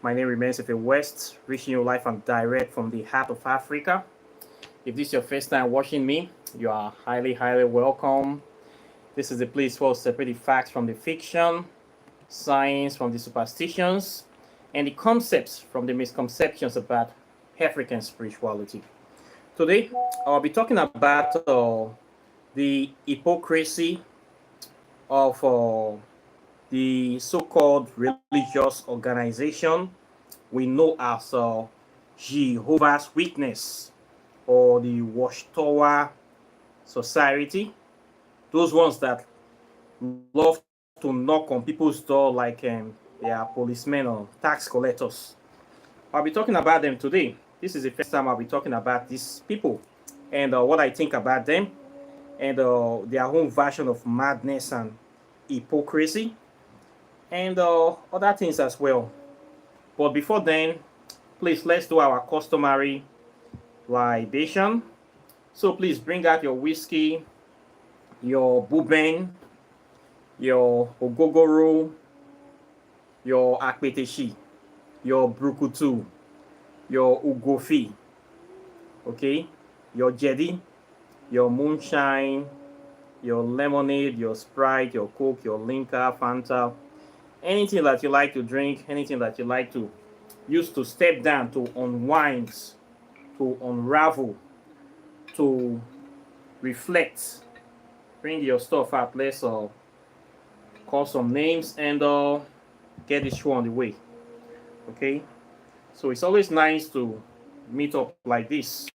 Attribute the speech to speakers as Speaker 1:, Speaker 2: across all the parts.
Speaker 1: My name remains Ife West, reaching you live and direct from the heart of Africa. If this is your first time watching me, you are highly welcome. This is the place where we separate the facts from the fiction, science from the superstitions, and the concepts from the misconceptions about African spirituality. Today, I'll be talking about the hypocrisy of the so-called religious organization we know as Jehovah's Witness or the Watchtower Society. Those ones that love to knock on people's door like they are policemen or tax collectors. I'll be talking about them today. This is the first time I'll be talking about these people and what I think about them and their own version of madness and hypocrisy and other things as well. But before then, please let's do our customary libation. So please bring out your whiskey, your bourbon, your ogogoro, your akpeteshi, your brukutu, your ugofi, okay, your jedi, your moonshine, your lemonade, your Sprite, your Coke, your Linka, Fanta, anything that you like to drink, anything that you like to use to step down, to unwind, to unravel, to reflect. Bring your stuff up. Let's call some names and get this show on the way. Okay? So it's always nice to meet up like this.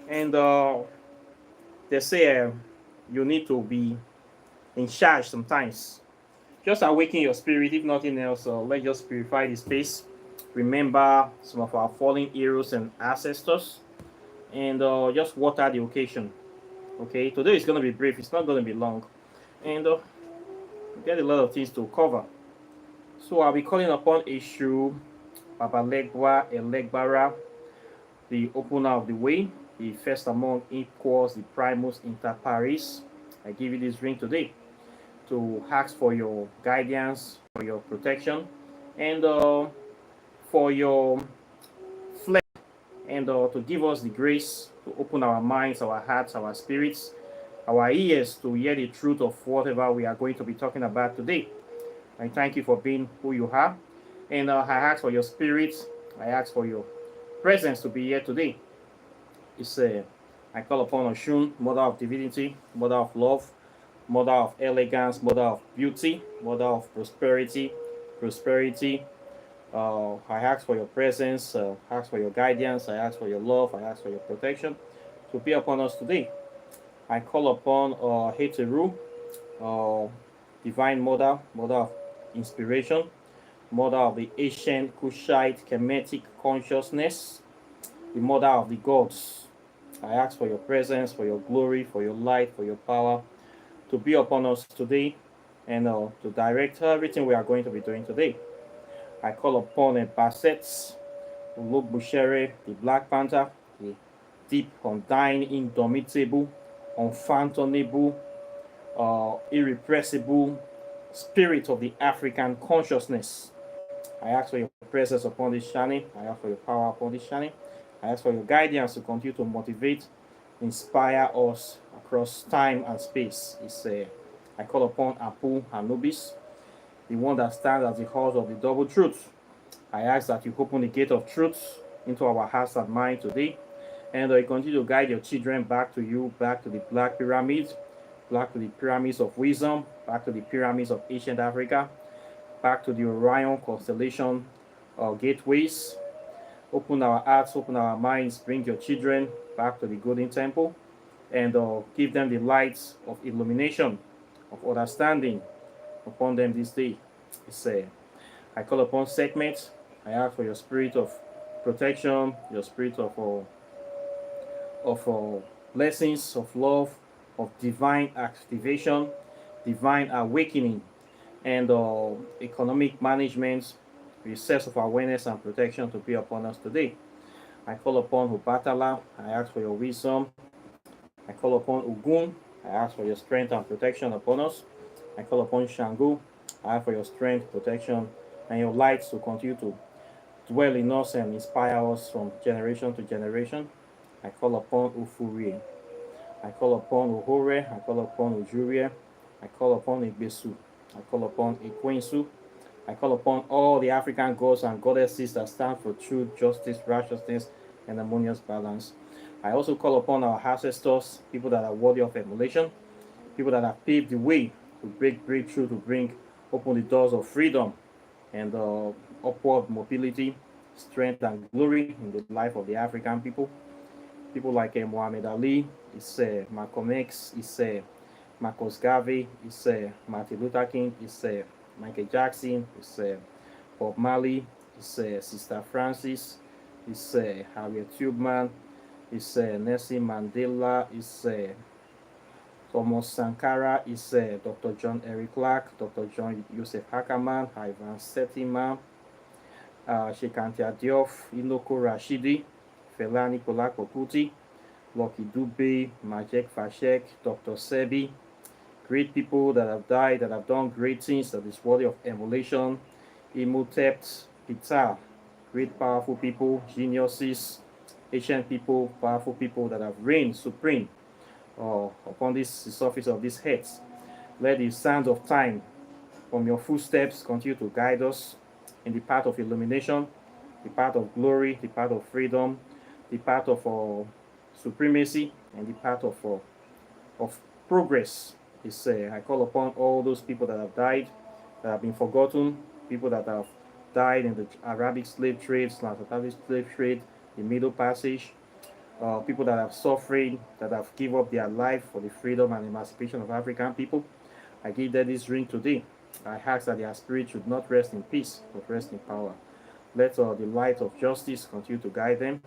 Speaker 1: And they say you need to be in charge sometimes. Just awaken your spirit, if nothing else. Let's just purify the space. Remember some of our fallen heroes and ancestors. And just water the occasion. Okay, today is going to be brief. It's not going to be long. And we get a lot of things to cover. So I'll be calling upon Eshu, Babalegwa, Elegbara, the opener of the way, the first among equals, the primus inter pares. I give you this drink today to ask for your guidance, for your protection, and for your flesh, and to give us the grace to open our minds, our hearts, our spirits, our ears to hear the truth of whatever we are going to be talking about today. I thank you for being who you are, and I ask for your spirit, I ask for your presence to be here today. It's I call upon Oshun, Mother of Divinity, Mother of Love, Mother of Elegance, Mother of Beauty, Mother of Prosperity, I ask for your presence, I ask for your guidance, I ask for your love, I ask for your protection to be upon us today. I call upon Heteru, Divine Mother, Mother of Inspiration, Mother of the ancient Kushite Kemetic consciousness, the Mother of the gods. I ask for your presence, for your glory, for your light, for your power to be upon us today and to direct everything we are going to be doing today. I call upon Bassett, Luke Bushere, the Black Panther, the deep, undying, indomitable, unfathomable, irrepressible spirit of the African consciousness. I ask for your presence upon this channel. I ask for your power upon this channel. I ask for your guidance to continue to motivate, inspire us across time and space. I call upon Apu Anubis, the one that stands as the cause of the double truth. I ask that you open the gate of truth into our hearts and mind today, and you continue to guide your children back to you, back to the Black Pyramids, back to the pyramids of wisdom, back to the pyramids of ancient Africa, back to the Orion constellation gateways. Open our hearts, open our minds, bring your children back to the Golden Temple, and give them the lights of illumination, of understanding upon them this day. I call upon segments. I ask for your spirit of protection, your spirit of blessings, of love, of divine activation, divine awakening, and economic management, recess of awareness and protection to be upon us today. I call upon Hubatala. I ask for your wisdom. I call upon Ugun. I ask for your strength and protection upon us. I call upon Shangu. I ask for your strength, protection, and your lights to continue to dwell in us and inspire us from generation to generation. I call upon Ufurie. I call upon Uhore. I call upon Ujurie. I call upon Igbesu. I call upon Ikwensu. I call upon all the African gods and goddesses that stand for truth, justice, righteousness, and harmonious balance. I also call upon our ancestors, people that are worthy of emulation, people that have paved the way to break through, to open the doors of freedom and upward mobility, strength, and glory in the life of the African people. People like Muhammad Ali, it's Malcolm X, it's Marcus Garvey, it's Martin Luther King, it's Michael Jackson, it's Bob Marley, it's Sister Francis, it's Harriet Tubman, it's Nelson Mandela, it's Thomas Sankara, it's Dr. John Eric Clark, Dr. John Yusuf Hakaman, Ivan Setima, Sheikh Anta Diop, Inoko Rashidi, Fela Nicola Kokuti, Lucky Dube, Majek Fashek, Dr. Sebi, great people that have died, that have done great things, that is worthy of emulation. Imhotep, Ptah, great powerful people, geniuses, ancient people, powerful people that have reigned supreme upon the surface of this earth. Let the sands of time from your footsteps continue to guide us in the path of illumination, the path of glory, the path of freedom, the path of supremacy, and the path of progress. I call upon all those people that have died, that have been forgotten, people that have died in the Arabic slave trade, transatlantic slave trade, the Middle Passage, people that have suffered, that have given up their life for the freedom and emancipation of African people. I give them this ring today. I ask that their spirit should not rest in peace, but rest in power. Let the light of justice continue to guide them.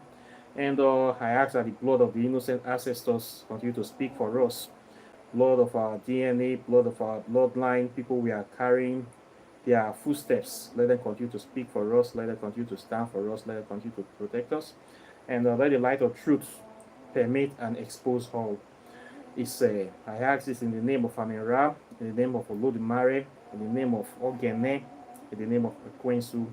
Speaker 1: And I ask that the blood of the innocent ancestors continue to speak for us. Blood of our DNA, blood of our bloodline, people we are carrying their footsteps. Let them continue to speak for us. Let them continue to stand for us. Let them continue to protect us. And let the light of truth permeate and expose all. I ask this in the name of Amin-Ra, in the name of Olodumare, in the name of Ogene, in the name of Ekwensu.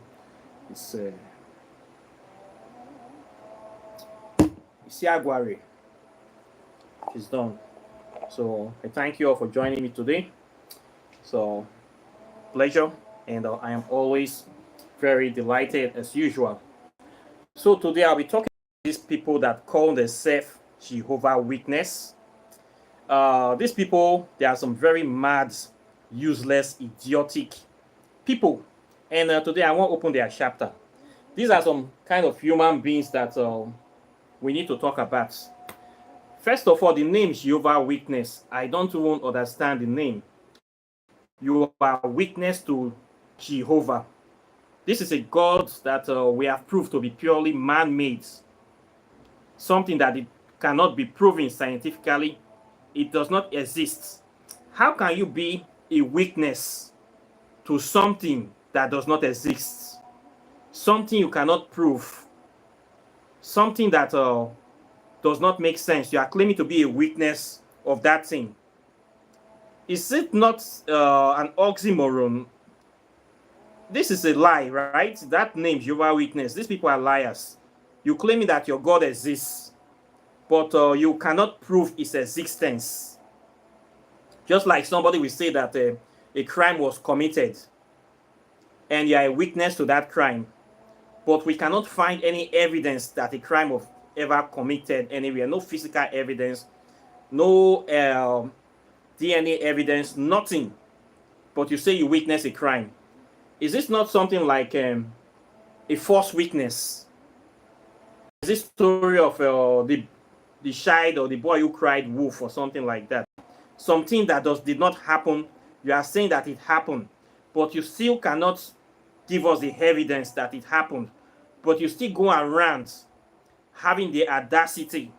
Speaker 1: Isiagware is done. So I thank you all for joining me today. So pleasure, and I am always very delighted as usual. So today I'll be talking to these people that call themselves Jehovah Witness. These people, they are some very mad, useless, idiotic people. And today I want to open their chapter. These are some kind of human beings that we need to talk about. First of all, the name Jehovah Witness. I don't even understand the name. You are witness to Jehovah. This is a God that we have proved to be purely man-made. Something that it cannot be proven scientifically. It does not exist. How can you be a witness to something that does not exist? Something you cannot prove. Something that does not make sense. You are claiming to be a witness of that thing. Is it not an oxymoron? This is a lie, right? That name, Jehovah Witness, these people are liars. You claim that your God exists, but you cannot prove its existence. Just like somebody will say that a crime was committed, and you are a witness to that crime, but we cannot find any evidence that a crime was ever committed anywhere. No physical evidence, no DNA evidence, nothing. But you say you witness a crime. Is this not something like a false witness? Is this story of the child or the boy who cried wolf or something like that? Something that did not happen. You are saying that it happened, but you still cannot give us the evidence that it happened. But you still go around having the audacity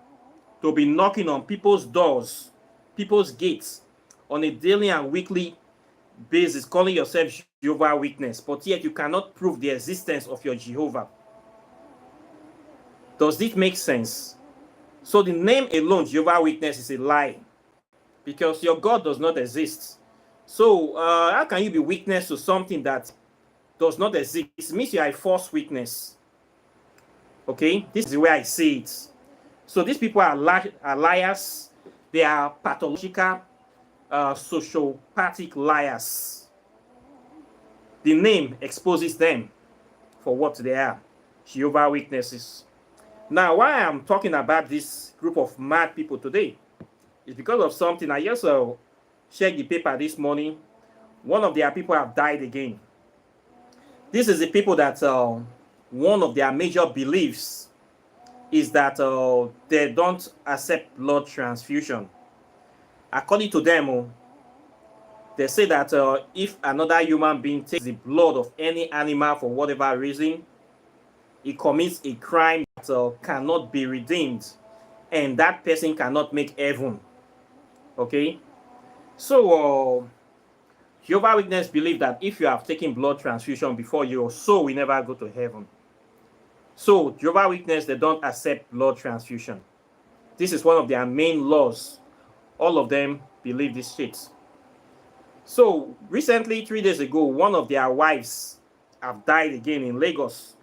Speaker 1: to be knocking on people's doors, people's gates on a daily and weekly basis, calling yourself Jehovah Witness, but yet you cannot prove the existence of your Jehovah. Does this make sense? So the name alone, Jehovah Witness, is a lie, because your God does not exist. So how can you be witness to something that does not exist? It means you are a false witness. Okay, this is the way I see it. So these people are liars. They are pathological, sociopathic liars. The name exposes them for what they are, Jehovah Witnesses. Now, why I'm talking about this group of mad people today is because of something. I just checked the paper this morning. One of their people have died again. This is the people that one of their major beliefs is that they don't accept blood transfusion. According to them, they say that if another human being takes the blood of any animal for whatever reason, he commits a crime that cannot be redeemed, and that person cannot make heaven. Okay? So, Jehovah Witness believe that if you have taken blood transfusion before, your soul will never go to heaven. So, Jehovah Witness, they don't accept blood transfusion. This is one of their main laws. All of them believe this shit. So, recently, 3 days ago, one of their wives have died again in Lagos.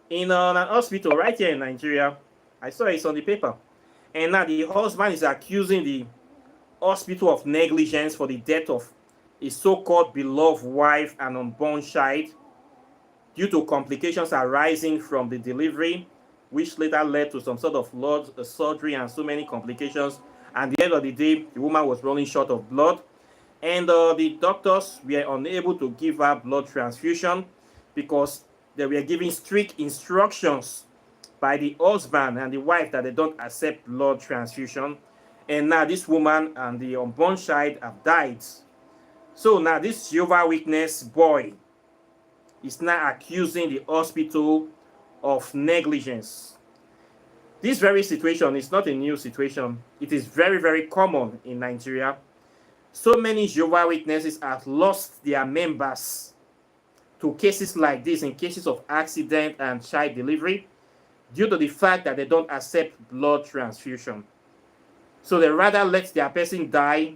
Speaker 1: In an hospital right here in Nigeria. I saw it on the paper. And now the husband is accusing the hospital of negligence for the death of his so-called beloved wife and unborn child due to complications arising from the delivery, which later led to some sort of surgery and so many complications. And at the end of the day, the woman was running short of blood. And the doctors were unable to give her blood transfusion because they were giving strict instructions by the husband and the wife that they don't accept blood transfusion. And now this woman and the unborn child have died. So now this Jehovah Witness boy is now accusing the hospital of negligence. This very situation is not a new situation. It is very, very common in Nigeria. So many Jehovah Witnesses have lost their members to cases like this, in cases of accident and child delivery, due to the fact that they don't accept blood transfusion. So they rather let their person die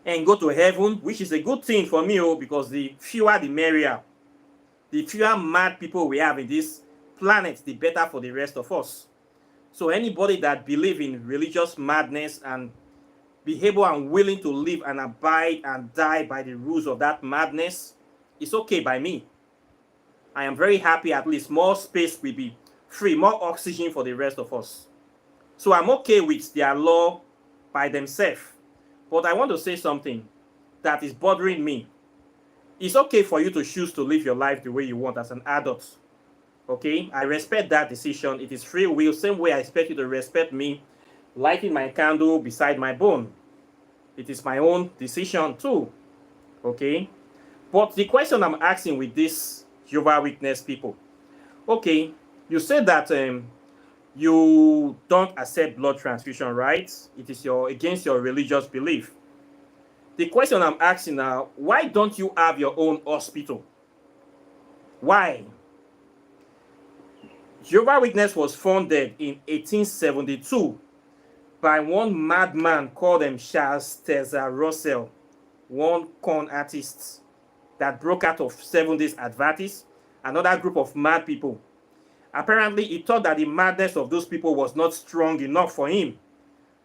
Speaker 1: and go to heaven, which is a good thing for me, because the fewer the merrier. The fewer mad people we have in this planet, the better for the rest of us. So anybody that believes in religious madness and be able and willing to live and abide and die by the rules of that madness, it's okay by me. I am very happy. At least more space will be free, more oxygen for the rest of us. So I'm okay with their law by themselves. But I want to say something that is bothering me. It's okay for you to choose to live your life the way you want as an adult. Okay? I respect that decision. It is free will. Same way I expect you to respect me lighting my candle beside my bone. It is my own decision too. Okay? But the question I'm asking with this Jehovah Witness people, okay, you said that you don't accept blood transfusion, right? It is against your religious belief. The question I'm asking now, why don't you have your own hospital? Why? Jehovah Witness was founded in 1872 by one madman called Charles Taze Russell, one con artist that broke out of 7 Days Adventists, another group of mad people. Apparently, he thought that the madness of those people was not strong enough for him.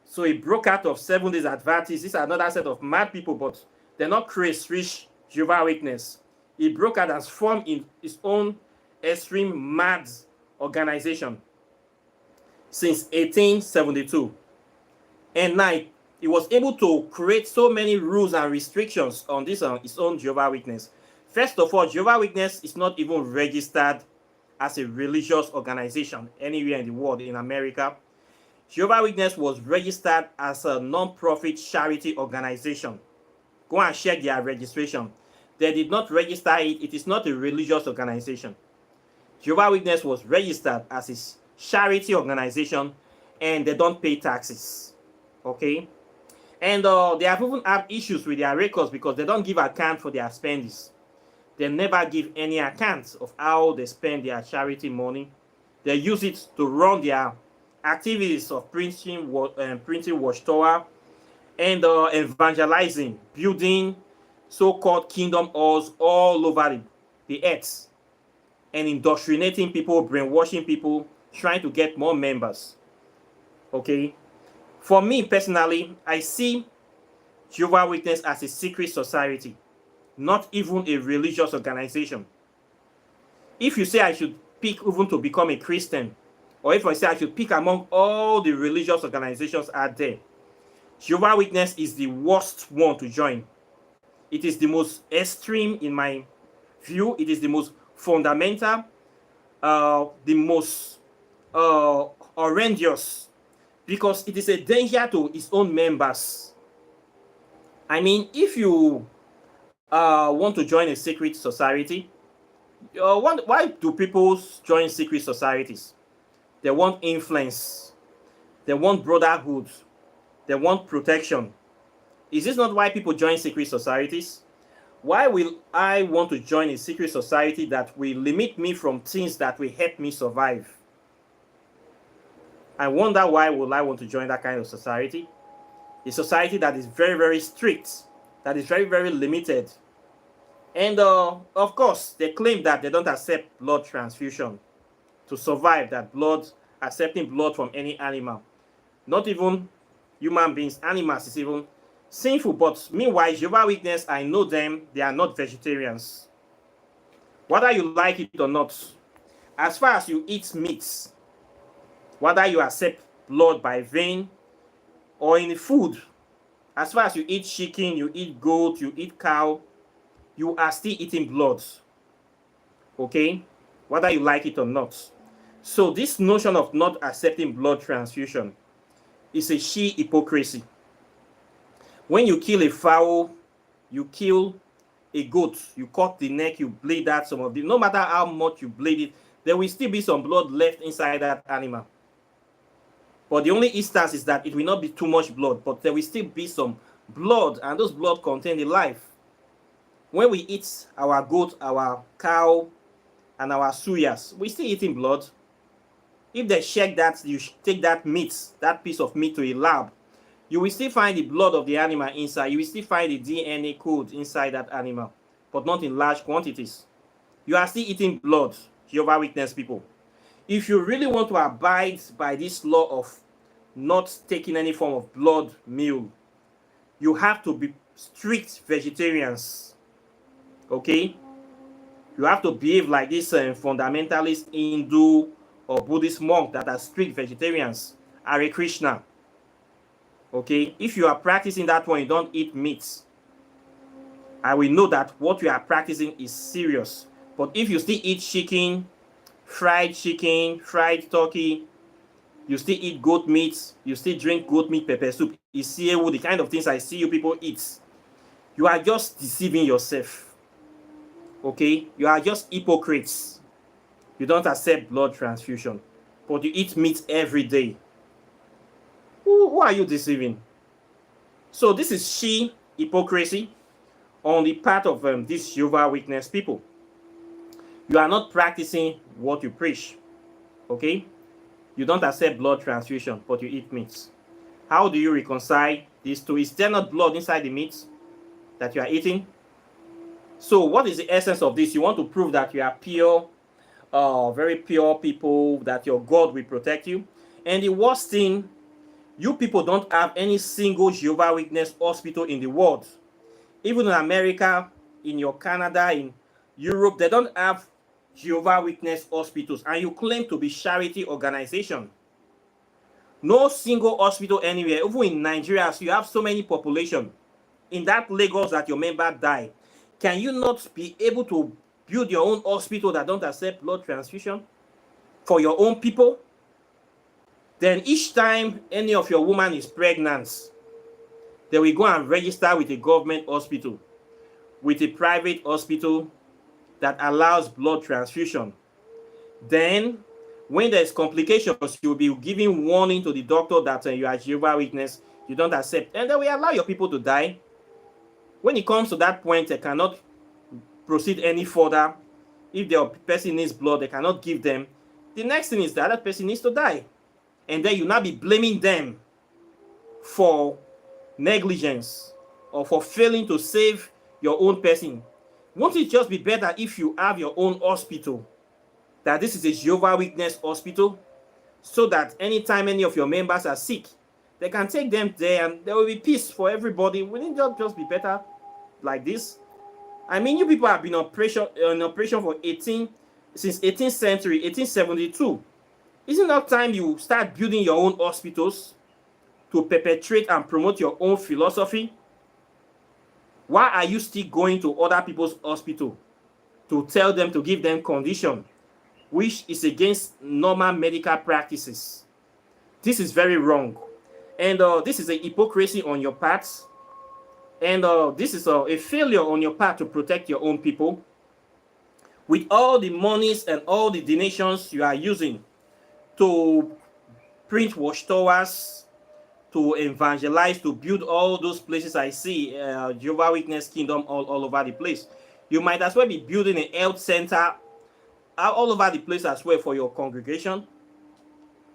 Speaker 1: So he broke out of 7 Days Adventists. This is another set of mad people, but they're not crazy, rich Jehovah Witness. He broke out and formed in his own extreme mad organization since 1872. And now he was able to create so many rules and restrictions on this his own Jehovah Witness. First of all, Jehovah Witness is not even registered as a religious organization anywhere in the world. In America, Jehovah Witness was registered as a non-profit charity organization. Go and check their registration. They did not register it. It is not a religious organization. Jehovah Witness was registered as a charity organization, and they don't pay taxes. Okay? And they have even had issues with their records because they don't give account for their spendings. They never give any account of how they spend their charity money. They use it to run their activities of printing watchtower and evangelizing, building so-called kingdom halls all over the earth. and indoctrinating people, brainwashing people, trying to get more members. Okay? For me personally, I see Jehovah's Witness as a secret society, not even a religious organization. If you say I should pick even to become a Christian, or if I say I should pick among all the religious organizations out there, Jehovah's Witness is the worst one to join. It is the most extreme in my view. It is the most fundamental, the most horrendous, because it is a danger to its own members. I mean, if you want to join a secret society, why do people join secret societies? They want influence. They want brotherhood. They want protection. Is this not why people join secret societies? Why will I want to join a secret society that will limit me from things that will help me survive? I wonder why would I want to join that kind of society? A society that is very, very strict, that is very, very limited. And of course, they claim that they don't accept blood transfusion to survive, that accepting blood from any animal, not even human beings, animals is even sinful. But meanwhile, Jehovah's Witness, I know them, they are not vegetarians. Whether you like it or not, as far as you eat meats, whether you accept blood by vein or in food, as far as you eat chicken, you eat goat, you eat cow, you are still eating blood. Okay? Whether you like it or not. So this notion of not accepting blood transfusion is a sheer hypocrisy. When you kill a fowl, you kill a goat, you cut the neck, you bleed out some of it. No matter how much you bleed it, there will still be some blood left inside that animal. But the only instance is that it will not be too much blood, but there will still be some blood, and those blood contain the life. When we eat our goat, our cow, and our suyas, we're still eating blood. If they check that, you take that meat, that piece of meat to a lab, you will still find the blood of the animal inside. You will still find the DNA code inside that animal, but not in large quantities. You are still eating blood, Jehovah's Witness people. If you really want to abide by this law of not taking any form of blood meal, you have to be strict vegetarians. Okay? You have to behave like this fundamentalist Hindu or Buddhist monk that are strict vegetarians. Hare Krishna. Okay? If you are practicing that one, you don't eat meat, I will know that what you are practicing is serious. But if you still eat chicken, fried turkey, you still eat goat meat, you still drink goat meat pepper soup, isiewu, the kind of things I see you people eat, you are just deceiving yourself. Okay? You are just hypocrites. You don't accept blood transfusion, but you eat meat every day. Who are you deceiving? So this is sheer hypocrisy on the part of these Jehovah's Witness people. You are not practicing what you preach. Okay? You don't accept blood transfusion, but you eat meat. How do you reconcile these two? Is there not blood inside the meat that you are eating? So what is the essence of this? You want to prove that you are pure, very pure people, that your God will protect you. And the worst thing, you people don't have any single Jehovah's Witness hospital in the world. Even in America, in your Canada, in Europe, they don't have Jehovah's Witness hospitals, and you claim to be charity organization. No single hospital anywhere, even in Nigeria, so you have so many population. In that Lagos that your member die, can you not be able to build your own hospital that don't accept blood transfusion for your own people? Then each time any of your woman is pregnant, they will go and register with a government hospital, with a private hospital that allows blood transfusion. Then, when there's complications, you'll be giving warning to the doctor that you are Jehovah's Witness, you don't accept, and they will allow your people to die. When it comes to that point, they cannot proceed any further. If the person needs blood, they cannot give them. The next thing is the other person needs to die. And then you now be blaming them for negligence or for failing to save your own person. Won't it just be better if you have your own hospital that this is a Jehovah Witness hospital, so that anytime any of your members are sick, they can take them there and there will be peace for everybody. Wouldn't it just be better like this? I mean, you people have been in operation for since 18th century, 1872. Isn't that time you start building your own hospitals to perpetrate and promote your own philosophy? Why are you still going to other people's hospital to tell them to give them condition, which is against normal medical practices? This is very wrong. And this is a hypocrisy on your part. And this is a failure on your part to protect your own people. With all the monies and all the donations you are using to print watchtowers, to evangelize, to build all those places I see, Jehovah Witness Kingdom all over the place. You might as well be building a health center all over the place as well for your congregation.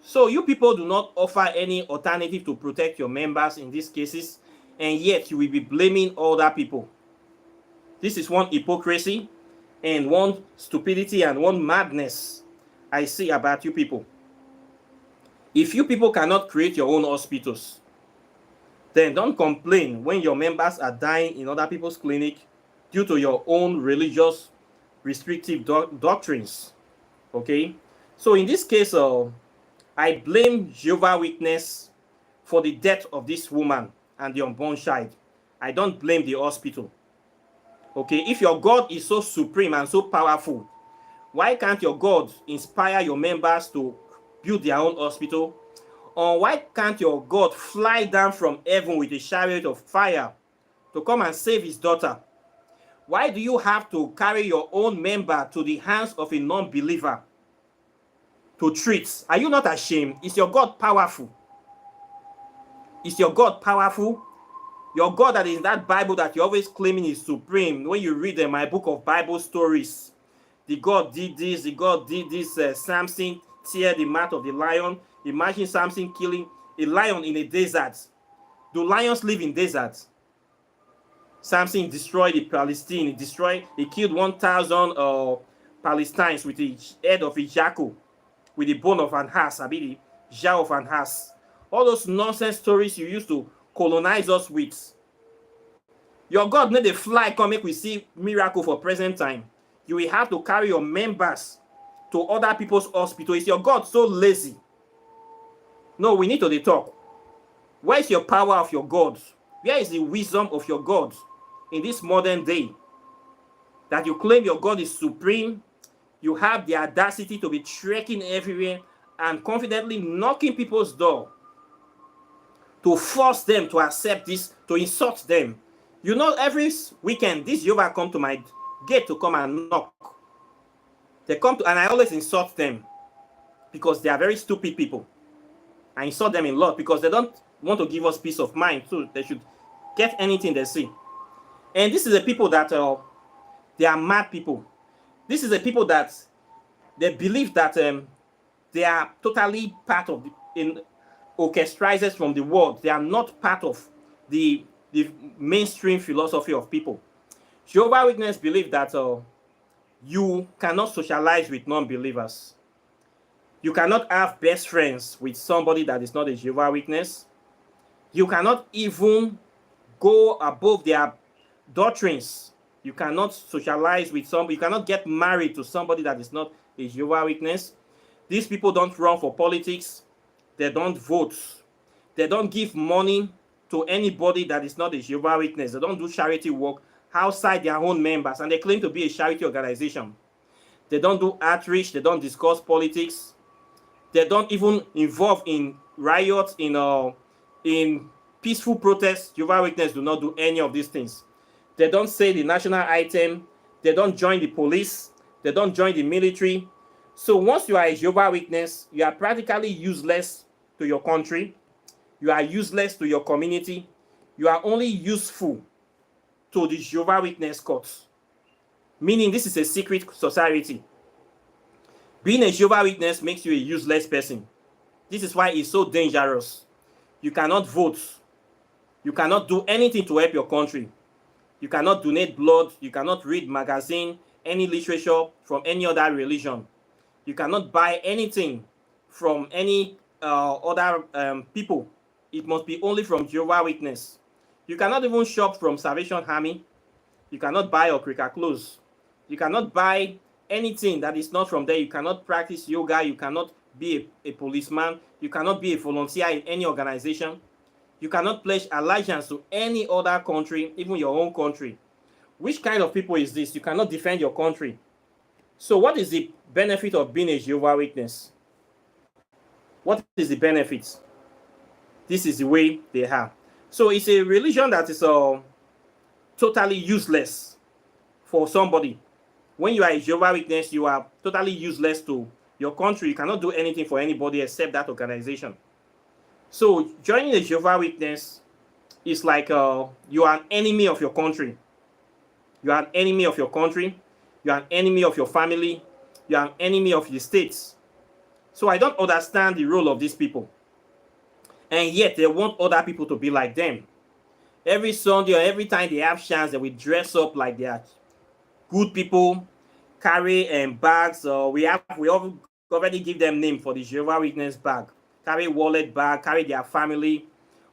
Speaker 1: So you people do not offer any alternative to protect your members in these cases, and yet you will be blaming other people. This is one hypocrisy and one stupidity and one madness I see about you people. If you people cannot create your own hospitals, then don't complain when your members are dying in other people's clinic due to your own religious restrictive doctrines. Okay? So in this case, I blame Jehovah Witness for the death of this woman and the unborn child. I don't blame the hospital. Okay? If your God is so supreme and so powerful, why can't your God inspire your members to build their own hospital? Or why can't your God fly down from heaven with a chariot of fire to come and save his daughter? Why do you have to carry your own member to the hands of a non-believer to treat? Are you not ashamed? Is your God powerful? Is your God powerful? Your God that is in that Bible that you're always claiming is supreme. When you read my book of Bible stories, the God did this, the God did this. Samson tear the mouth of the lion. Imagine Samson killing a lion in a desert. Do lions live in deserts? Samson destroyed the Palestine. He killed 1,000 Palestinians with the head of a jackal, with the bone of an ass, the jaw of an ass. All those nonsense stories you used to colonize us with. Your God made a fly come make we see miracle for present time. You will have to carry your members to other people's hospital. Is your God so lazy? No, we need to talk. Where is your power of your God? Where is the wisdom of your God in this modern day? That you claim your God is supreme, you have the audacity to be trekking everywhere and confidently knocking people's door to force them to accept this, to insult them. You know, every weekend, this Jehovah come to my gate to come and knock. They come to, and I always insult them because they are very stupid people. I insult them a lot because they don't want to give us peace of mind, so they should get anything they see. And this is the people that they are mad people. This is the people that they believe that they are totally part of orchestrizers from the world. They are not part of the mainstream philosophy of people. Jehovah Witness believe that you cannot socialize with non-believers. You cannot have best friends with somebody that is not a Jehovah Witness. You cannot even go above their doctrines. You cannot socialize with somebody. You cannot get married to somebody that is not a Jehovah Witness. These people don't run for politics. They don't vote. They don't give money to anybody that is not a Jehovah Witness. They don't do charity work outside their own members, and they claim to be a charity organization. They don't do outreach. They don't discuss politics. They don't even involve in riots, in peaceful protests. Jehovah Witness do not do any of these things. They don't say the national anthem. They don't join the police. They don't join the military. So once you are a Jehovah Witness, you are practically useless to your country. You are useless to your community. You are only useful to the Jehovah Witness courts. Meaning this is a secret society. Being a Jehovah Witness makes you a useless person. This is why it's so dangerous. You cannot vote. You cannot do anything to help your country. You cannot donate blood. You cannot read magazine, any literature from any other religion. You cannot buy anything from any other people. It must be only from Jehovah Witness. You cannot even shop from Salvation Army. You cannot buy Okrika clothes. You cannot buy anything that is not from there. You cannot practice yoga. You cannot be a policeman. You cannot be a volunteer in any organization. You cannot pledge allegiance to any other country, even your own country. Which kind of people is this? You cannot defend your country. So what is the benefit of being a Jehovah Witness? What is the benefit? This is the way they are. So it's a religion that is totally useless for somebody. When you are a Jehovah Witness, you are totally useless to your country. You cannot do anything for anybody except that organization. So joining a Jehovah Witness is like you are an enemy of your country. You are an enemy of your country. You are an enemy of your family. You are an enemy of the states. So I don't understand the role of these people. And yet they want other people to be like them. Every Sunday or every time they have chance, they will dress up like they are good people, carry bags. We already give them name for the Jehovah Witness bag. Carry wallet bag, carry their family,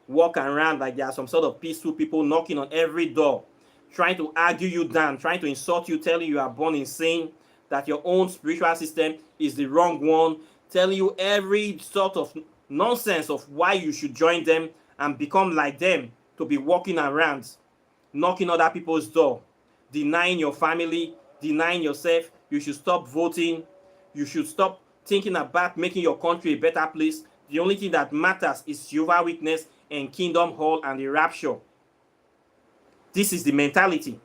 Speaker 1: walk around like they are some sort of peaceful people, knocking on every door, trying to argue you down, trying to insult you, telling you are born in sin, that your own spiritual system is the wrong one, telling you every sort of nonsense of why you should join them and become like them, to be walking around, knocking other people's door, denying your family, denying yourself. You should stop voting. You should stop thinking about making your country a better place. The only thing that matters is Jehovah Witness and Kingdom Hall and the rapture. This is the mentality.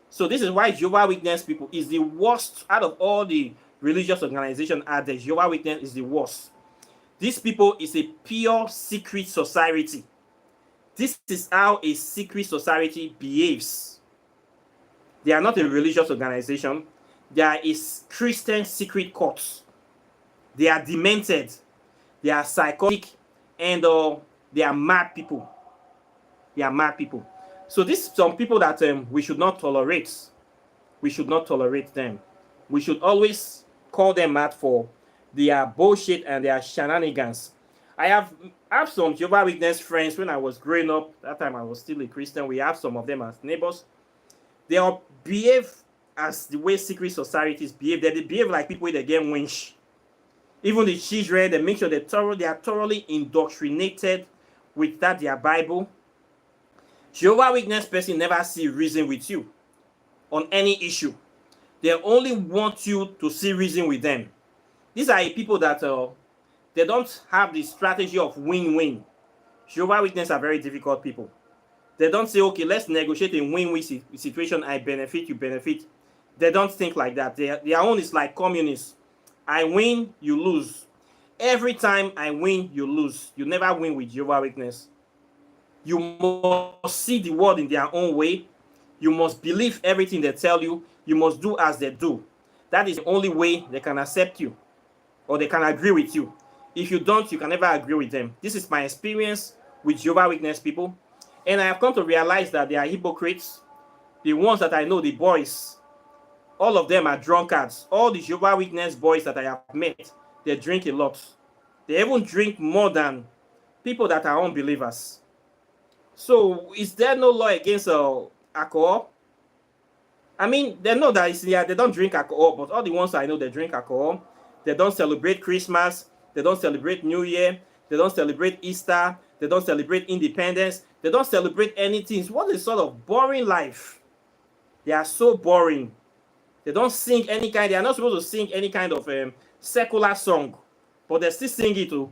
Speaker 1: So this is why Jehovah Witness people is the worst out of all the religious organizations. The Jehovah Witness is the worst. These people is a pure secret society. This is how a secret society behaves. They are not a religious organization. They are a Christian secret cult. They are demented. They are psychotic, and they are mad people. They are mad people. So these some people that we should not tolerate. We should not tolerate them. We should always call them mad for their bullshit and their shenanigans. I have some Jehovah Witness friends when I was growing up. That time I was still a Christian. We have some of them as neighbors. They all behave as the way secret societies behave. They behave like people that get winch. Even the children, they make sure they are thoroughly indoctrinated with that their Bible. Jehovah Witness person never see reason with you on any issue. They only want you to see reason with them. These are people that they don't have the strategy of win-win. Jehovah Witnesses are very difficult people. They don't say, okay, let's negotiate a win-win situation. I benefit, you benefit. They don't think like that. Their own is like communists. I win, you lose. Every time I win, you lose. You never win with Jehovah Witness. You must see the world in their own way. You must believe everything they tell you. You must do as they do. That is the only way they can accept you or they can agree with you. If you don't, you can never agree with them. This is my experience with Jehovah Witness people. And I have come to realize that they are hypocrites. The ones that I know, the boys, all of them are drunkards. All the Jehovah Witness boys that I have met, they drink a lot. They even drink more than people that are unbelievers. So is there no law against alcohol? I mean, they know that they don't drink alcohol, but all the ones I know, they drink alcohol. They don't celebrate Christmas. They don't celebrate New Year. They don't celebrate Easter. They don't celebrate Independence. They don't celebrate anything. What a sort of boring life. They are so boring. They don't sing any kind. They are not supposed to sing any kind of secular song, but they still sing it too.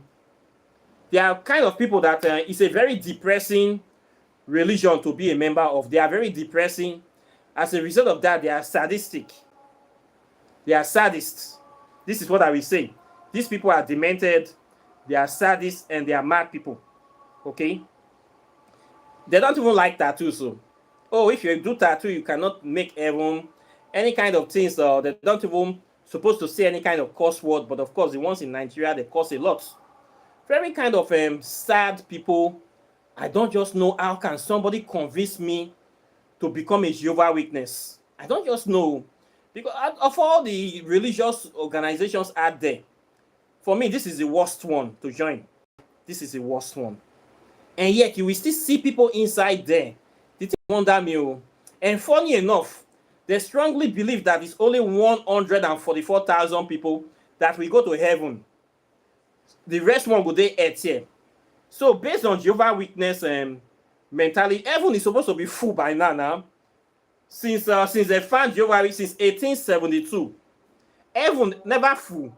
Speaker 1: They are kind of people that it's a very depressing religion to be a member of. They are very depressing. As a result of that, they are sadistic. They are sadists. This is what I will say. These people are demented. They are sadists and they are mad people. Okay? They don't even like tattoos. So, oh, if you do tattoo, you cannot make heaven. Any kind of things. They don't even supposed to say any kind of curse word. But of course, the ones in Nigeria, they curse a lot. Very kind of sad people. I don't just know how can somebody convince me to become a Jehovah Witness. I don't just know. Because of all the religious organizations out there, for me, this is the worst one to join. This is the worst one. And yet, you will still see people inside there. The thing wonder me. And funny enough, they strongly believe that it's only 144,000 people that will go to heaven. The rest one go dey earth here. So based on Jehovah Witness mentality, heaven is supposed to be full by now. Since they found Jehovah since 1872, heaven never full.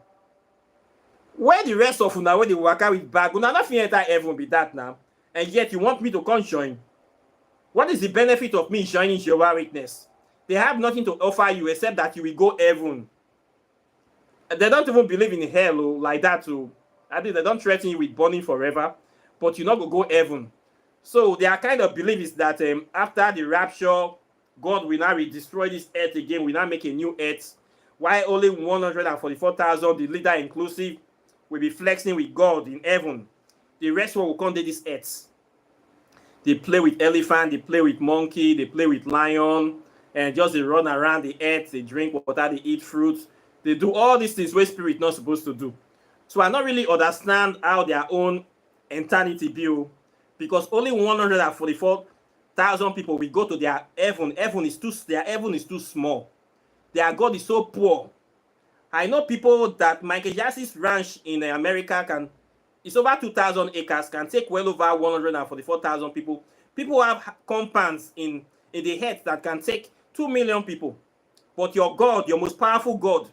Speaker 1: Where the rest of una wey dey waka with bag, una no fit enter heaven be that now. And yet you want me to come join? What is the benefit of me joining Jehovah Witness? They have nothing to offer you except that you will go heaven. They don't even believe in hell like that too. I think they don't threaten you with burning forever, but you're not going to go heaven. So their kind of belief is that after the rapture, God will now destroy this earth again, will now make a new earth, while only 144,000, the leader inclusive, will be flexing with God in heaven. The rest will come to this earth. They play with elephant, they play with monkey, they play with lion, and just they run around the earth, they drink water, they eat fruits. They do all these things where spirit not supposed to do. So I don't really understand how their own eternity build, because only 144,000 people will go to their heaven. Their heaven is too small. Their God is so poor. I know people that Michael Jackson's ranch in America it's over 2,000 acres, can take well over 144,000 people. People have compounds in the head that can take 2 million people. But your God, your most powerful God,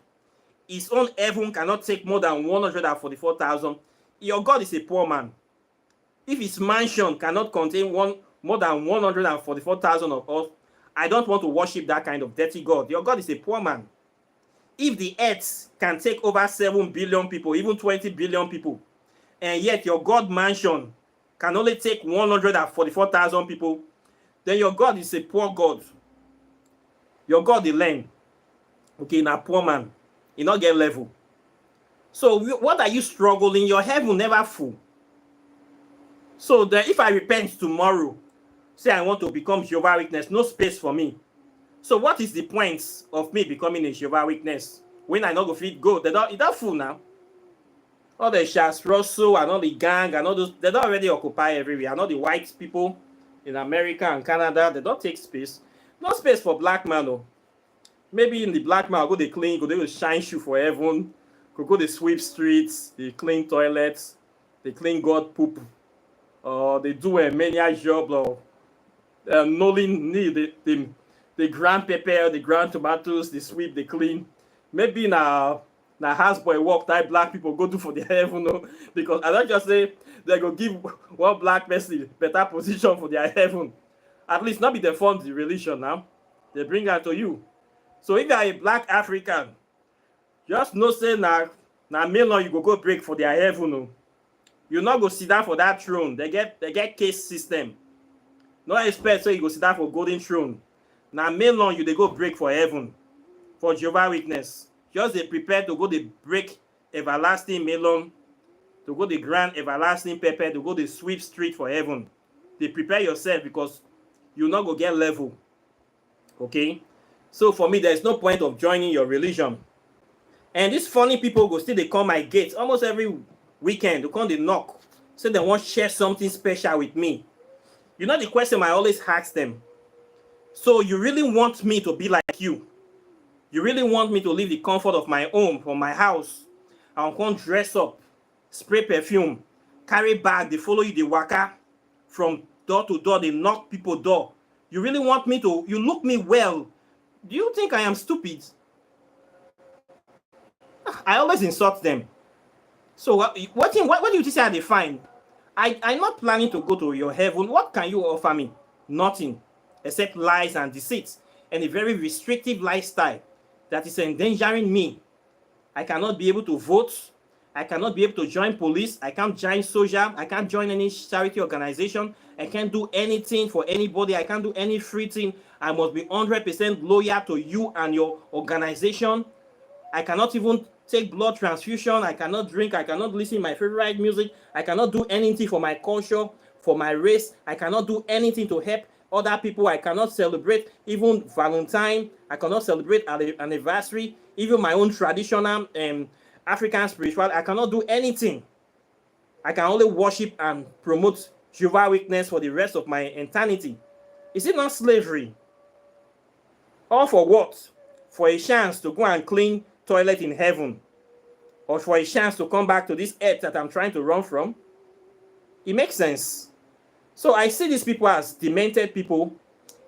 Speaker 1: his own heaven cannot take more than 144,000. Your God is a poor man. If his mansion cannot contain more than 144,000 of us, I don't want to worship that kind of dirty God. Your God is a poor man. If the earth can take over 7 billion people, even 20 billion people, and yet your God mansion can only take 144,000 people, then your God is a poor God. Your God the land. Okay, now poor man. You not get level. So what are you struggling? Your heaven never full. So if I repent tomorrow, say I want to become Jehovah Witness, no space for me. So what is the point of me becoming a Jehovah Witness when I not go fit go? It don't full now. All the Charles Russell and all the gang and all those, they don't already occupy everywhere. And all the white people in America and Canada, they don't take space. No space for black man. Oh. Maybe in the black man, go they clean, go they will shine shoe for heaven, go they sweep streets, they clean toilets, they clean God poop, they do a many job, or they grind pepper, they grind tomatoes, they sweep, they clean. Maybe now houseboy work that black people go do for the heaven, no? Because I don't just say they go give one black person better position for their heaven. At least not be the fund the religion now. They bring that to you. So if you are a black African, just know say now million you go break for their heaven. No? You not go sit down for that throne. They get case system. No expect so you go sit down for golden throne. Now million you they go break for heaven, for Jehovah Witness. Just they prepare to go they break everlasting melon, to go the grand everlasting pepper, to go the sweep street for heaven. They prepare yourself because you not go get level. Okay? So for me, there's no point of joining your religion. And these funny people go still they come my gate almost every weekend. They come they knock. So they want to share something special with me. You know the question I always ask them. So you really want me to be like you? You really want me to leave the comfort of my home, from my house, and come dress up, spray perfume, carry bag, they follow you, they waka from door to door, they knock people door. You really want me to, you look me well. Do you think I am stupid? I always insult them. So what do you think I define? I'm not planning to go to your heaven. What can you offer me? Nothing, except lies and deceit, and a very restrictive lifestyle that is endangering me. I cannot be able to vote. I cannot be able to join police. I can't join soldier. I can't join any charity organization. I can't do anything for anybody. I can't do any free thing. I must be 100% loyal to you and your organization. I cannot even take blood transfusion. I cannot drink. I cannot listen to my favorite music. I cannot do anything for my culture, for my race. I cannot do anything to help other people. I cannot celebrate even Valentine. I cannot celebrate an anniversary, even my own traditional African spiritual. I cannot do anything. I can only worship and promote Jehovah's Witness for the rest of my eternity. Is it not slavery? All for what? For a chance to go and clean toilet in heaven, or for a chance to come back to this earth that I'm trying to run from? It makes sense. So I see these people as demented people.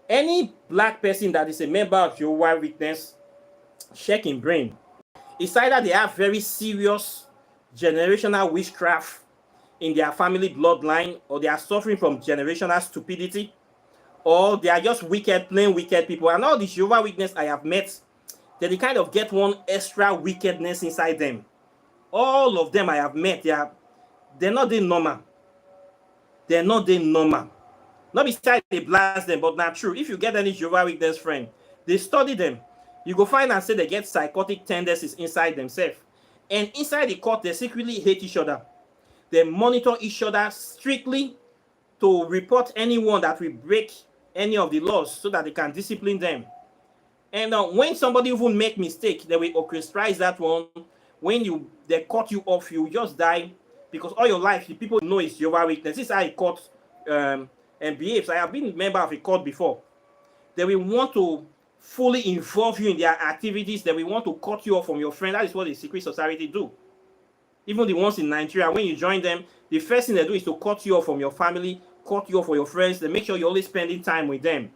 Speaker 1: Any black person that is a member of Jehovah's Witness, check in brain. It's either they have very serious generational witchcraft in their family bloodline, or they are suffering from generational stupidity, or they are just wicked, plain wicked people. And all the Jehovah's Witness I have met, they kind of get one extra wickedness inside them. All of them I have met, they're not the normal. They're not the normal. Not beside they blast them, but not true. If you get any Jehovah's Witness friend, they study them. You go find and say they get psychotic tendencies inside themselves. And inside the court, they secretly hate each other. They monitor each other strictly to report anyone that will break any of the laws so that they can discipline them. And when somebody even make mistake, they will orchestrate that one. When they cut you off, you just die, because all your life the people know is Jehovah's Witness. This is how a court and behaves. I have been a member of a court before. They will want to fully involve you in their activities. They will want to cut you off from your friend. That is what the secret society do. Even the ones in Nigeria, when you join them, the first thing they do is to cut you off from your family, cut you off from your friends. They make sure you're always spending time with them.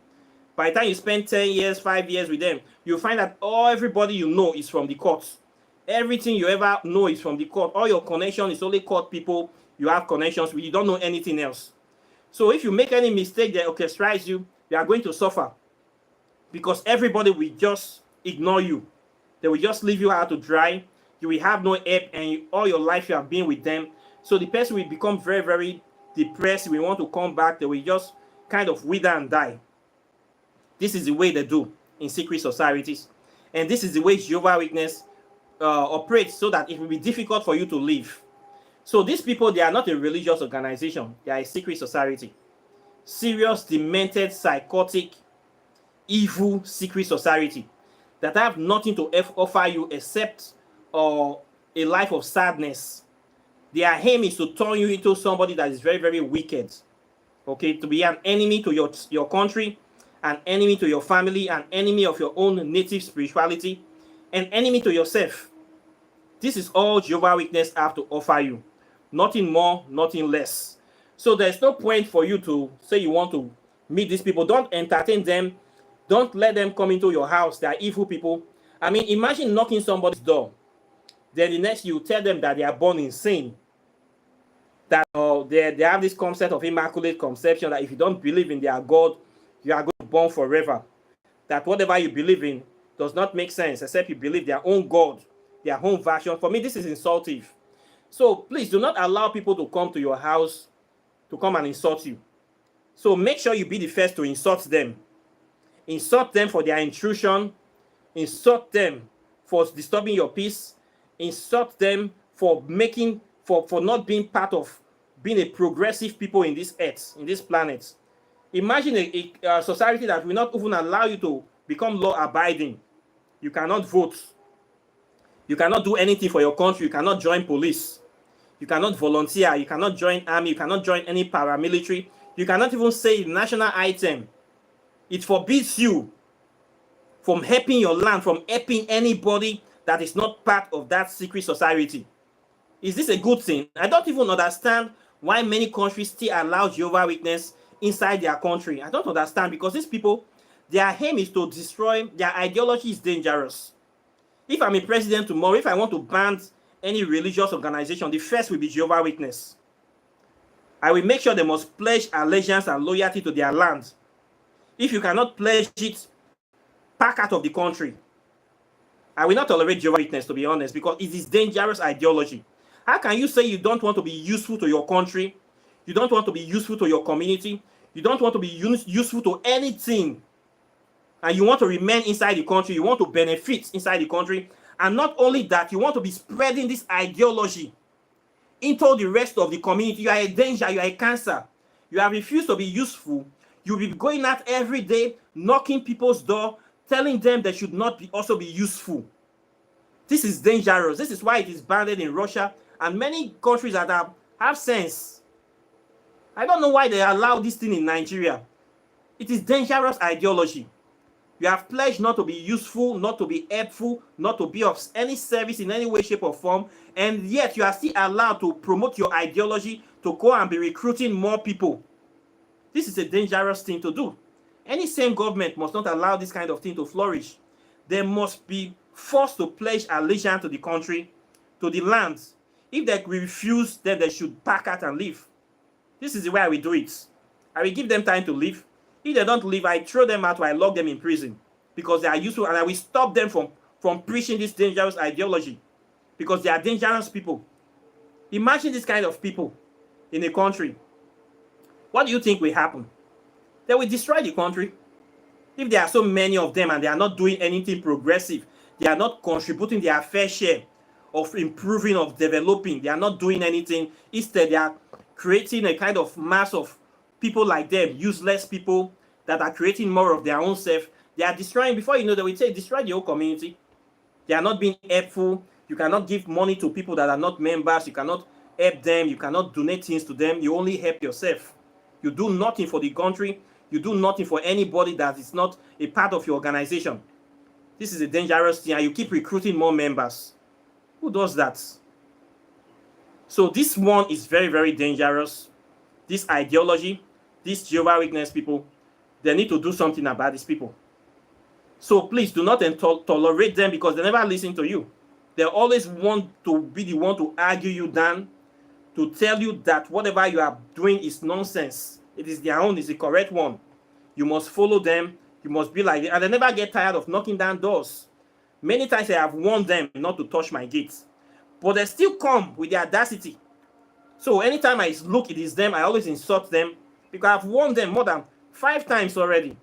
Speaker 1: By the time you spend 10 years, 5 years with them, you'll find that everybody you know is from the courts. Everything you ever know is from the court. All your connection is only court people you have connections with. You don't know anything else. So if you make any mistake, they orchestrate you, you are going to suffer. Because everybody will just ignore you. They will just leave you out to dry. You will have no help, and all your life you have been with them. So the person will become very, very depressed. We want to come back. They will just kind of wither and die. This is the way they do in secret societies. And this is the way Jehovah's Witness operates, so that it will be difficult for you to live. So these people, they are not a religious organization. They are a secret society. Serious, demented, psychotic, evil secret society that have nothing to offer you except a life of sadness. Their aim is to turn you into somebody that is very, very wicked. Okay, to be an enemy to your country, an enemy to your family, an enemy of your own native spirituality, an enemy to yourself. This is all Jehovah's Witness have to offer you. Nothing more, nothing less. So there's no point for you to say you want to meet these people. Don't entertain them. Don't let them come into your house. They are evil people. I mean, imagine knocking somebody's door. Then the next you tell them that they are born in sin. That they have this concept of immaculate conception, that if you don't believe in their God, you are going to be born forever. That whatever you believe in does not make sense except you believe their own God, their own version. For me, this is insultive. So please do not allow people to come to your house to come and insult you. So make sure you be the first to insult them. Insult them for their intrusion. Insult them for disturbing your peace. Insult them for not being part of being a progressive people in this earth, in this planet. Imagine a society that will not even allow you to become law-abiding. You cannot vote. You cannot do anything for your country. You cannot join police. You cannot volunteer. You cannot join army. You cannot join any paramilitary. You cannot even say national item. It forbids you from helping your land, from helping anybody that is not part of that secret society. Is this a good thing? I don't even understand why many countries still allow Jehovah's Witness inside their country. I don't understand, because these people, their aim is to destroy. Their ideology is dangerous. If I'm a president tomorrow, if I want to ban any religious organization, the first will be Jehovah's Witness. I will make sure they must pledge allegiance and loyalty to their land. If you cannot pledge it, pack out of the country. I will not tolerate Jehovah's Witness, to be honest, because it is dangerous ideology. How can you say you don't want to be useful to your country? You don't want to be useful to your community? You don't want to be useful to anything? And you want to remain inside the country? You want to benefit inside the country? And not only that, you want to be spreading this ideology into the rest of the community. You are a danger. You are a cancer. You have refused to be useful. You'll be going out every day, knocking people's door, telling them they should not also be useful. This is dangerous. This is why it is banned in Russia and many countries that have sense. I don't know why they allow this thing in Nigeria. It is dangerous ideology. You have pledged not to be useful, not to be helpful, not to be of any service in any way, shape, or form, and yet you are still allowed to promote your ideology to go and be recruiting more people. This is a dangerous thing to do. Any sane government must not allow this kind of thing to flourish. They must be forced to pledge allegiance to the country, to the land. If they refuse, then they should pack out and leave. This is the way I will do it. I will give them time to leave. If they don't leave, I throw them out or I lock them in prison because they are useful, and I will stop them from preaching this dangerous ideology because they are dangerous people. Imagine this kind of people in a country. What do you think will happen? They will destroy the country. If there are so many of them and they are not doing anything progressive, they are not contributing their fair share of improving, of developing, they are not doing anything. Instead, they are creating a kind of mass of people like them, useless people that are creating more of their own self. They are destroying, before you know, they will say, destroy the whole community. They are not being helpful. You cannot give money to people that are not members. You cannot help them. You cannot donate things to them. You only help yourself. You do nothing for the country. You do nothing for anybody that is not a part of your organization. This is a dangerous thing, and you keep recruiting more members. Who does that? So this one is very, very dangerous. This ideology, these Jehovah Witness people, they need to do something about these people. So please do not tolerate them because they never listen to you. They always want to be the one to argue you down, to tell you that whatever you are doing is nonsense. It is their own, it's the correct one. You must follow them. You must be like them. And they never get tired of knocking down doors. Many times I have warned them not to touch my gates. But they still come with the audacity. So anytime I look, it is them, I always insult them because I've warned them more than 5 times already.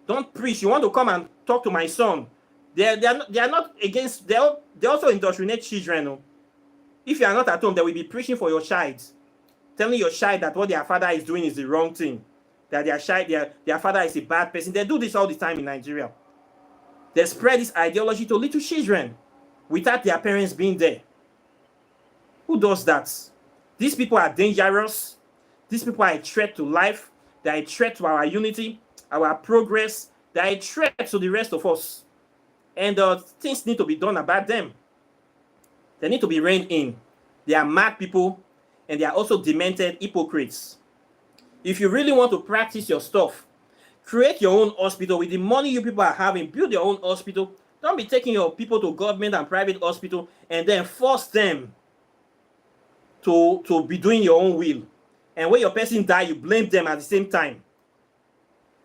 Speaker 1: Don't preach. You want to come and talk to my son. They are not against, they also indoctrinate children. No? If you are not at home, they will be preaching for your child. Telling your child that what their father is doing is the wrong thing. That their father is a bad person. They do this all the time in Nigeria. They spread this ideology to little children without their parents being there. Who does that? These people are dangerous. These people are a threat to life. They are a threat to our unity, our progress. They are a threat to the rest of us. And things need to be done about them. They need to be reined in. They are mad people, and they are also demented hypocrites. If you really want to practice your stuff, create your own hospital with the money you people are having. Build your own hospital. Don't be taking your people to government and private hospital and then force them to be doing your own will. And when your person dies, you blame them at the same time.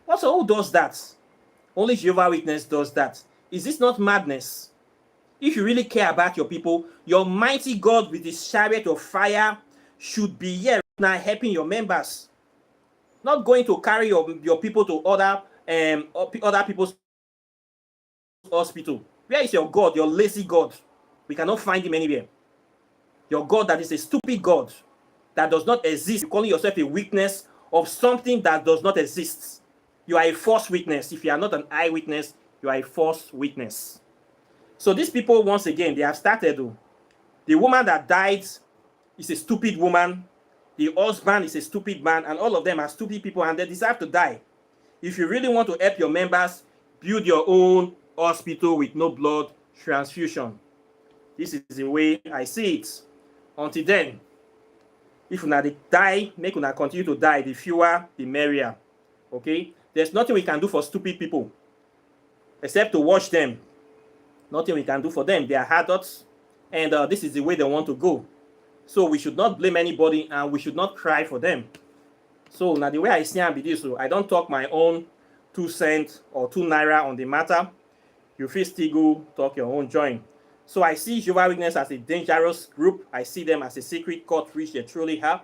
Speaker 1: Also, who does that? Only Jehovah Witness does that. Is this not madness? If you really care about your people, your mighty God with his chariot of fire should be here now helping your members. Not going to carry your people to other people's hospital. Where is your God, your lazy God? We cannot find him anywhere. Your God that is a stupid God that does not exist. You're calling yourself a witness of something that does not exist. You are a false witness. If you are not an eyewitness, you are a false witness. So these people, once again, they have started. The woman that died is a stupid woman. The husband is a stupid man. And all of them are stupid people and they deserve to die. If you really want to help your members, build your own hospital with no blood transfusion. This is the way I see it. Until then, if una die, make una continue to die. The fewer, the merrier. Okay? There's nothing we can do for stupid people except to watch them. Nothing we can do for them. They are adults, and this is the way they want to go. So we should not blame anybody, and we should not cry for them. So now the way I see am be this, so I don't talk my own 2 cents or 2 naira on the matter. You feel still go talk your own join. So I see Jehovah Witness as a dangerous group. I see them as a secret cult which they truly have.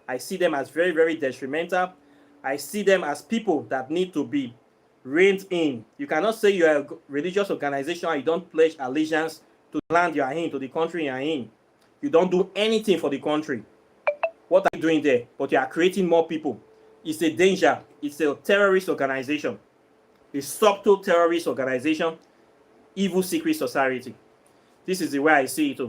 Speaker 1: I see them as very, very detrimental. I see them as people that need to be reined in. You cannot say you are a religious organization and you don't pledge allegiance to the land you are in, to the country you are in. You don't do anything for the country. What are you doing there? But you are creating more people. It's a danger. It's a terrorist organization, a subtle terrorist organization, evil secret society. This is the way I see it.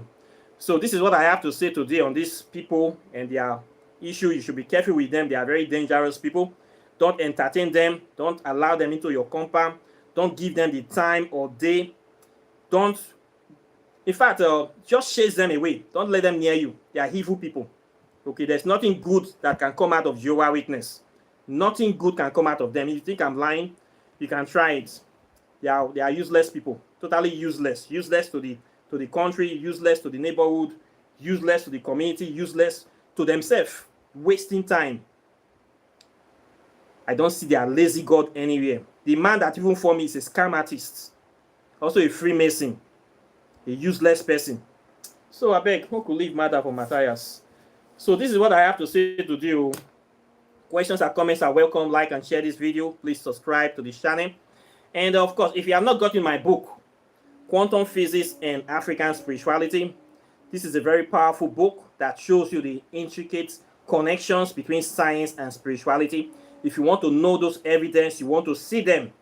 Speaker 1: So this is what I have to say today on these people and their issue. You should be careful with them. They are very dangerous people. Don't entertain them. Don't allow them into your compound. Don't give them the time or day. Don't, in fact, just chase them away. Don't let them near you. They are evil people. Okay, there's nothing good that can come out of Jehovah's Witness. Nothing good can come out of them. If you think I'm lying, you can try it. They are useless people. Totally useless. Useless to the country, useless to the neighborhood, useless to the community, useless to themselves. Wasting time. I don't see their lazy God anywhere. The man that even for me is a scam artist. Also a Freemason. A useless person. So I beg, who could leave matter for Matthias? So this is what I have to say to you. Questions or comments are welcome. Like and share this video. Please subscribe to this channel. And of course, if you have not gotten my book, Quantum Physics and African Spirituality, this is a very powerful book that shows you the intricate connections between science and spirituality. If you want to know those evidence, you want to see them,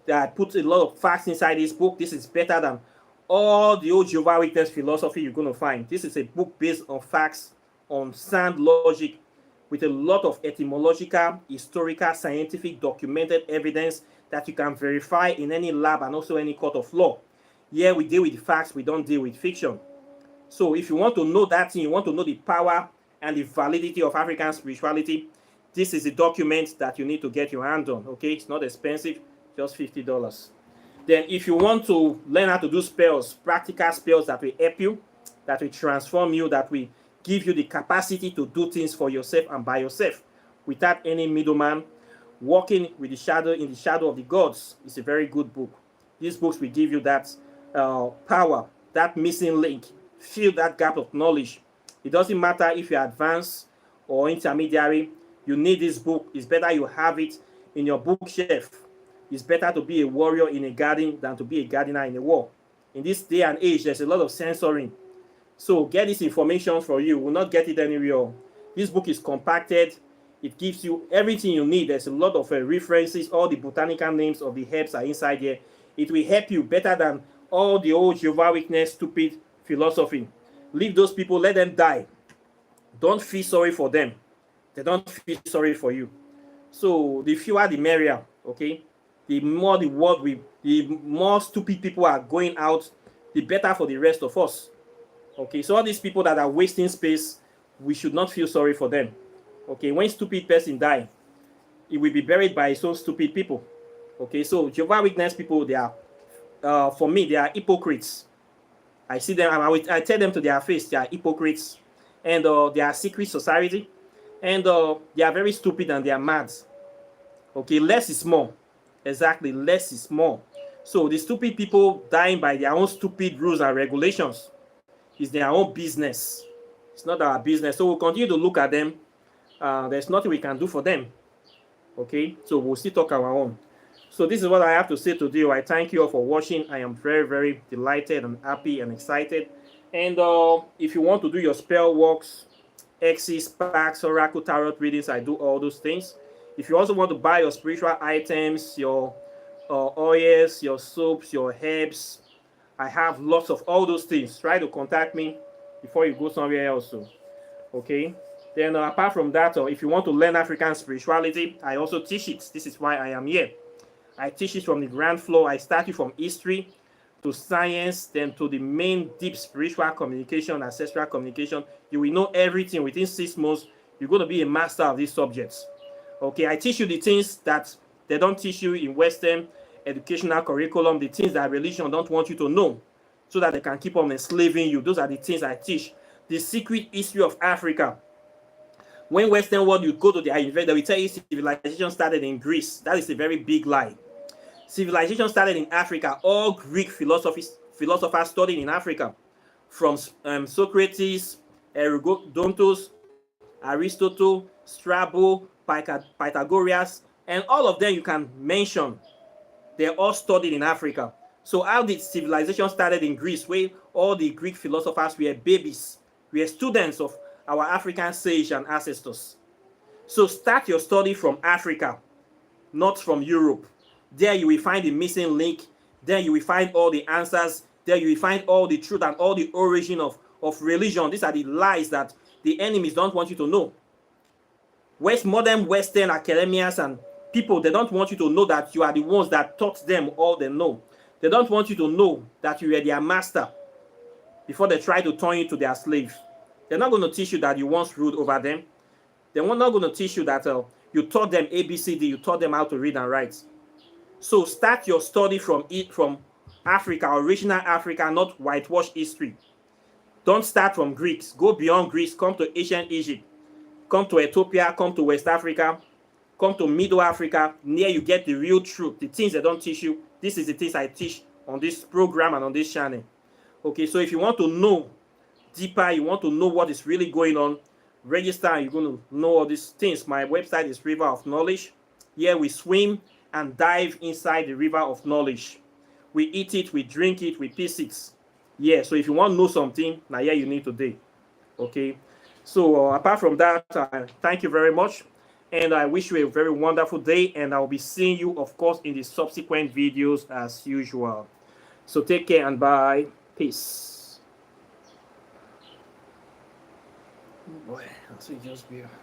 Speaker 1: that puts a lot of facts inside this book. This is better than all the old Jehovah's Witness philosophy you're going to find. This is a book based on facts, on sound logic, with a lot of etymological, historical, scientific, documented evidence that you can verify in any lab and also any court of law. Here we deal with facts, we don't deal with fiction. So if you want to know that thing, you want to know the power and the validity of African spirituality, this is a document that you need to get your hand on, okay? It's not expensive, just $50. Then if you want to learn how to do spells, practical spells that will help you, that will transform you, that will give you the capacity to do things for yourself and by yourself without any middleman, walking with the shadow in the shadow of the gods, is a very good book. These books will give you that power, that missing link, fill that gap of knowledge. It doesn't matter if you're advanced or intermediary, you need this book. It's better you have it in your bookshelf. It's better to be a warrior in a garden than to be a gardener in a war. In this day and age, there's a lot of censoring. So get this information for you. You will not get it anywhere. This book is compacted. It gives you everything you need. There's a lot of references. All the botanical names of the herbs are inside here. It will help you better than all the old Jehovah's Witness stupid philosophy. Leave those people. Let them die. Don't feel sorry for them. They don't feel sorry for you. So the fewer the merrier, okay? The more the world the more stupid people are going out, the better for the rest of us. Okay, so all these people that are wasting space, we should not feel sorry for them. Okay, when stupid person die, it will be buried by his own stupid people. Okay, so Jehovah's Witness people, they are, for me, they are hypocrites. I see them, I tell them to their face, they are hypocrites. And they are secret society. And they are very stupid and they are mad. Okay, less is more. Exactly, less is more. So the stupid people dying by their own stupid rules and regulations is their own business. It's not our business. So we'll continue to look at them. There's nothing we can do for them. Okay, so we'll still talk our own. So this is what I have to say today. I thank you all for watching. I am very, very delighted and happy and excited. And if you want to do your spell works, X's, packs, oracle, tarot readings, I do all those things. If you also want to buy your spiritual items, your oils, your soaps, your herbs, I have lots of all those things. Try to contact me before you go somewhere else. Okay. Then apart from that, if you want to learn African spirituality, I also teach it. This is why I am here. I teach it from the ground floor. I start you from history to science, then to the main deep spiritual communication, ancestral communication. You will know everything within 6 months. You're going to be a master of these subjects. Okay, I teach you the things that they don't teach you in Western educational curriculum, the things that religion don't want you to know, so that they can keep on enslaving you. Those are the things I teach. The secret history of Africa. When Western world, you go to their event, they will tell you civilization started in Greece. That is a very big lie. Civilization started in Africa. All Greek philosophers studied in Africa, from Socrates, Herodotus, Aristotle, Strabo, Pythagoras, and all of them you can mention. They all studied in Africa. So how did civilization started in Greece, where all the Greek philosophers were babies, were students of our African sage and ancestors? So start your study from Africa. not from Europe. There you will find the missing link. There you will find all the answers. There you will find all the truth and all the origin of religion. These are the lies that the enemies don't want you to know. Modern Western academias and people, they don't want you to know that you are the ones that taught them all they know. They don't want you to know that you were their master before they try to turn you to their slave. They're not going to teach you that you once ruled over them. They're not going to teach you that you taught them ABCD, you taught them how to read and write. So start your study from Africa, original Africa, not whitewash history. Don't start from Greeks. Go beyond Greece. Come to ancient Egypt. Come to Ethiopia. Come to West Africa. Come to Middle Africa. Near you get the real truth. The things they don't teach you. This is the things I teach on this program and on this channel. Okay, so if you want to know deeper, you want to know what is really going on, register and you're going to know all these things. My website is River of Knowledge. Here we swim and dive inside the river of knowledge. We eat it, we drink it, we piss it. Yeah, so if you want to know something, now here you need today. Okay, so apart from that, thank you very much. And I wish you a very wonderful day. And I'll be seeing you, of course, in the subsequent videos as usual. So take care and bye. Peace. Boy, that's just beautiful.